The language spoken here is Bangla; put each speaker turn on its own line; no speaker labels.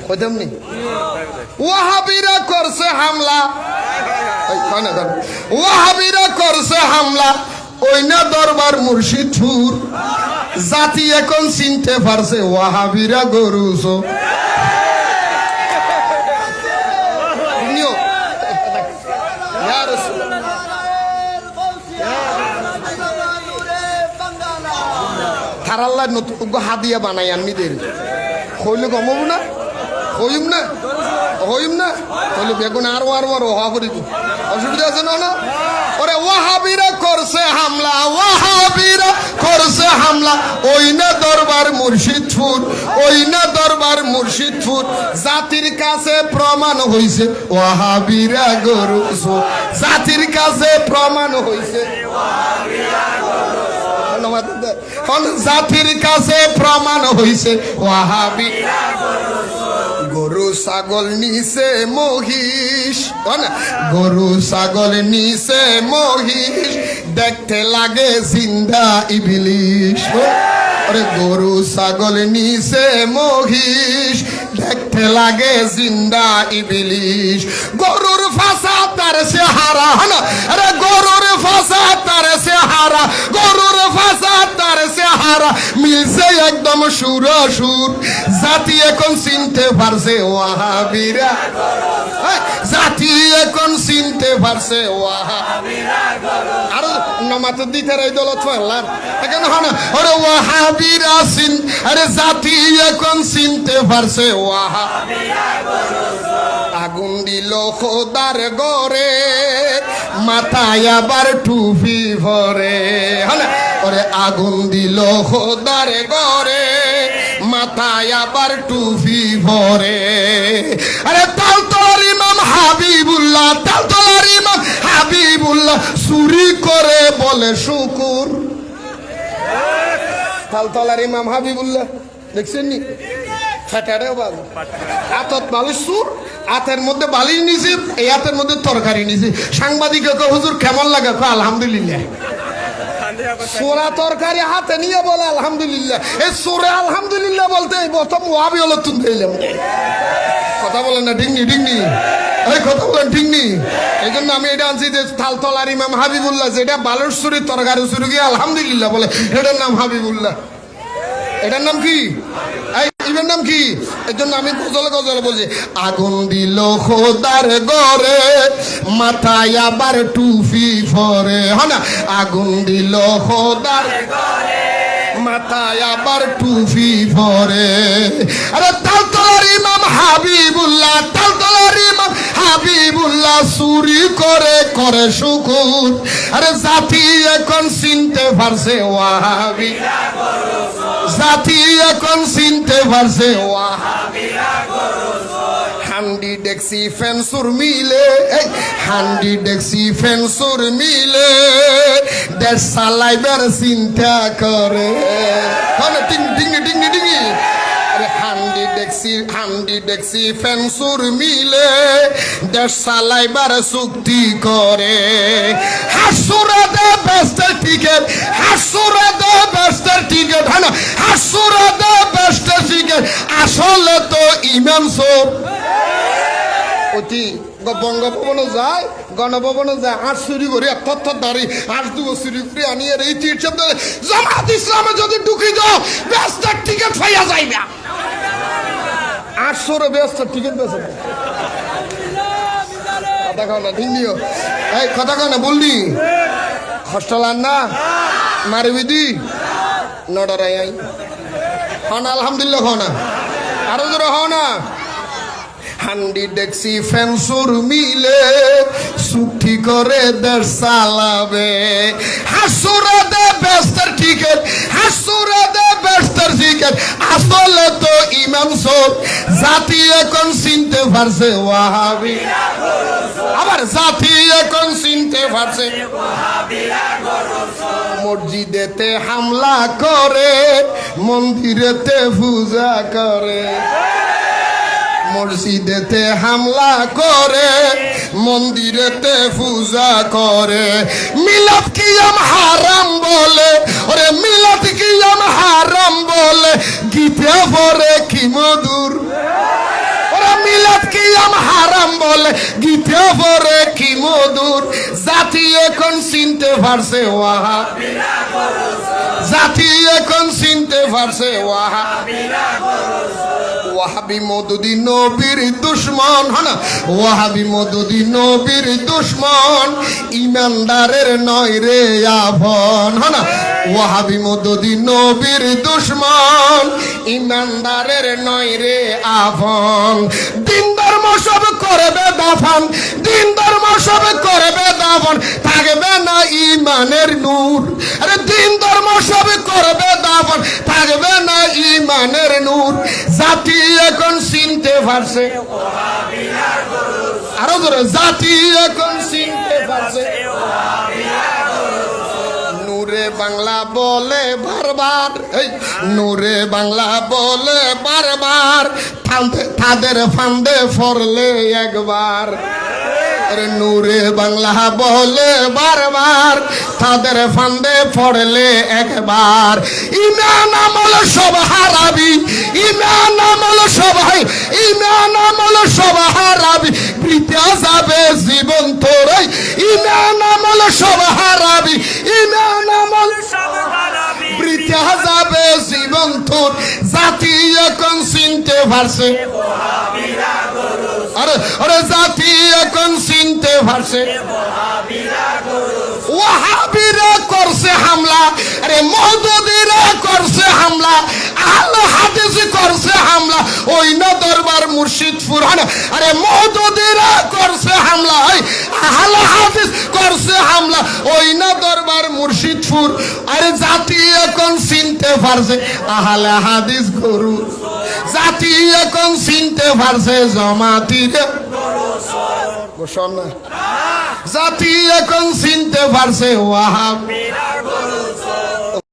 কইতাম নি ওয়াহাবিরা করছে হামলা ওয়াহাবিরা করছে হামলা ওই না দরবার মুর্শিদপুর জাতি এখন চিনতে পারছে ওয়াহাবিরা গরুস থারাল্লাহ নতুন হাদিয়া বানাই আনমিদের হইলে কমাবো না হইম না হইম না তাহলে বেগুন আরো হওয়া করিব অসুবিধা আছে না ওরে ওয়াহাবিরা করছে হামলা ওয়াহাবিরা করছে হামলা ওই না দরবার মুর্শিদপুর ওই না দরবার মুর্শিদপুর জাতির কাছে প্রমাণ হইছে ওয়াহাবিরা গরুস জাতির কাছে প্রমাণ হইছে জাতির কাছে প্রমাণ হইছে ওয়াহাবি গরু ছাগল নিছে মহিষ গরু ছাগল নিছে মহিষ দেখতে লাগে জিন্দা ইবলিশ আরে গরু ছাগল নিছে মহিষ দেখতে লাগে জিন্দা ইবলিশ গরুর ফাঁসা তার চেহারা আরে গরুর ফাঁসা তার চেহারা গরুর ফাঁসা তার চেহারা মিলছে একদম সুর জাতি এখন চিনতে পারছে ওয়াহাবিরা জাতি এখন চিনতে পারছে ওয়াহাবিরা আর নামাতে দিতে রাই দলত ফাল্লার এখন হনা আরে ওয়াহাবিরা চিন আরে জাতি এখন চিনতে পারছে ওয়াহাবিরা আগুন দিল খোদার গরে মাথায় আবার টুপি ভরে হনা ওরে আগুন দিল খোদার গরে মাথায় আবার টুপি ভরে আরে তালতলার ইমাম হাবিবুল্লাহ তালতলার ইমাম হাবিবুল্লাহ চুরি করে বলে শুকুর তালতলার ইমাম হাবিবুল্লাহ দেখছেন নি ফেটারেও বালু আতত বালু সুর আতের মধ্যে বালি নিছে এই হাতের মধ্যে তরকারি নিছে সাংবাদিক হুজুর কেমন লাগে আলহামদুলিল্লাহ সোরা তরকারি হাতে নিয়ে বলে আলহামদুলিল্লাহ এই সোরে আলহামদুলিল্লাহ বলতে প্রথম ওয়াবি হলো তুমি দিলাম কথা বলেন না ডিংনি ডিংনি এই কথা বলেন ডিংনি এই জন্য আমি এটা আনছি যে তালতলার ইমাম হাবিবুল্লাহ যেটা বালুর সুরি তরকারি সুরি গিয়ে আলহামদুলিল্লাহ বলে এটার নাম হাবিবুল্লাহ এটার নাম কি ইভের নাম কি এর জন্য আমি গজলে বলছি আগুন দিল খোদার গরে মাথায় আবার টুপি ভরে হ্যাঁ না আগুন দিল খোদার গরে মাথায় আবার টুপি ভরে আরে তালতলার ইমাম হাবিবুল্লাহ তালতলার ইমাম হাবিবুল্লাহ চুরি করে শুকুর আরে জাতি এখন চিনতে পারছে ওয়াহাবি জাতি এখন চিনতে পারছে ওয়াহাবিরা হান্ডি ডেক্সি ফেন্সুর মিলে হান্ডি ডেক্সি ফেন্সুর মিলে দেশ চালাইবার চিন্তা করে ডিঙ্গি ডিঙ্গি ডিঙ্গি হান্ডি ডেক্সি ফেন্সুর মিলে দেশ চালাইবার চুক্তি করে হাসুরে দে বেস্টের টিকেট হাসুরে দে বেস্টের টিকেট হ্যাঁ না হাসুরে দে বেস্টের টিকেট আসলে তো ইমাম সব অতি বঙ্গভবনে যায় গণভবনে যায় আট চুরি করে তথ্য দাঁড়ি আট দুবো চুরি করে আনি আর এই তীর্থ জামাত ইসলামে যদি ঢুকি যাও বেস্টের টিকেট পাইয়া যাইবে 800 ব্যস্ত টিকিট বেছে কথা কও না ঠিক নিও এই কথা কও না বললি হস্টেলার না মারবি দি নডরাই আই হন আলহামদুলিল্লাহ হও না আরো জোরে হও না হান্ডি ডেক্সি ফেন্সুর মিলে চুক্তি করে দেশ চালাবে হাসুরে দে বেস্টের টিকিট হাসুরে দে বেস্টের টিকিট আসলে তো ইমাম সব জাতি এখন চিনতে পারছে ওয়াহাবি আবার জাতি এখন চিনতে পারছে মসজিদেতে হামলা করে মন্দিরেতে পূজা করে মসজিদেতে হামলা করে মন্দিরেতে পূজা করে মিলাদ কিয়াম হারাম বলে ওরে মিলাদ কিয়াম হারাম বলে গীতে পড়ে কি মধুর সিয়াম হারাম বলে গীতে পরে কি মধুর জাতি এখন চিনতে পারছে ওয়াহাবিরা জাতি এখন চিনতে পারছে ওয়াহাবি মওদুদি নবীর দুশমন হনা ওয়াহাবি মওদুদি নবীর দুশমন ইমানদারের নয় রে আপন হনা ওয়াহাবি মওদুদি নবীর দুশমন ইমানদারের নয় রে আপন দিন ধর্ম সব করবে দাফন দিন ধর্ম সব করবে দাফন থাকবে না ইমানের নূর আরে দিন ধর্ম সব করবে দাফন থাকবে না ইমানের নূর জাতি এখন চিনতে পারছে আরো জোরে জাতি এখন চিনতে পারছে নূরে বাংলা বলে বারবার নূরে বাংলা বলে বারবার তাদের ফান্দে ফরলে একবার নূরে বাংলা বলে বারবার তাদের ফান্দে পড়লে একবার ইমান আমল সব হারাবি ইমান আমল সবাই ইমান আমল সব হারাবি বৃথা যাবে জীবন তোর ইমান আমল সব হারাবি ইমান আমল সব হারাবি বৃথা যাবে জীবন তোর জাতি এখন চিনতে পারছে আরে আরে জাতি এখন চিনতে পারছে ওয়াহাবিরা করছে হামলা আরে মওদুদিরা করছে হামলা আহলে হাদিস করছে হামলা ওই না দরবার মুর্শিদপুর আরে মওদুদিরা করছে হামলা আহলে হাদিস করছে হামলা ওই না দরবার মুর্শিদপুর আরে জাতি এখন চিনতে পারছে আহলে হাদিস গরু জাতি এখন চিনতে পারছে জমাতিরে জাতি এখন চিনতে পারছে ওয়াহাব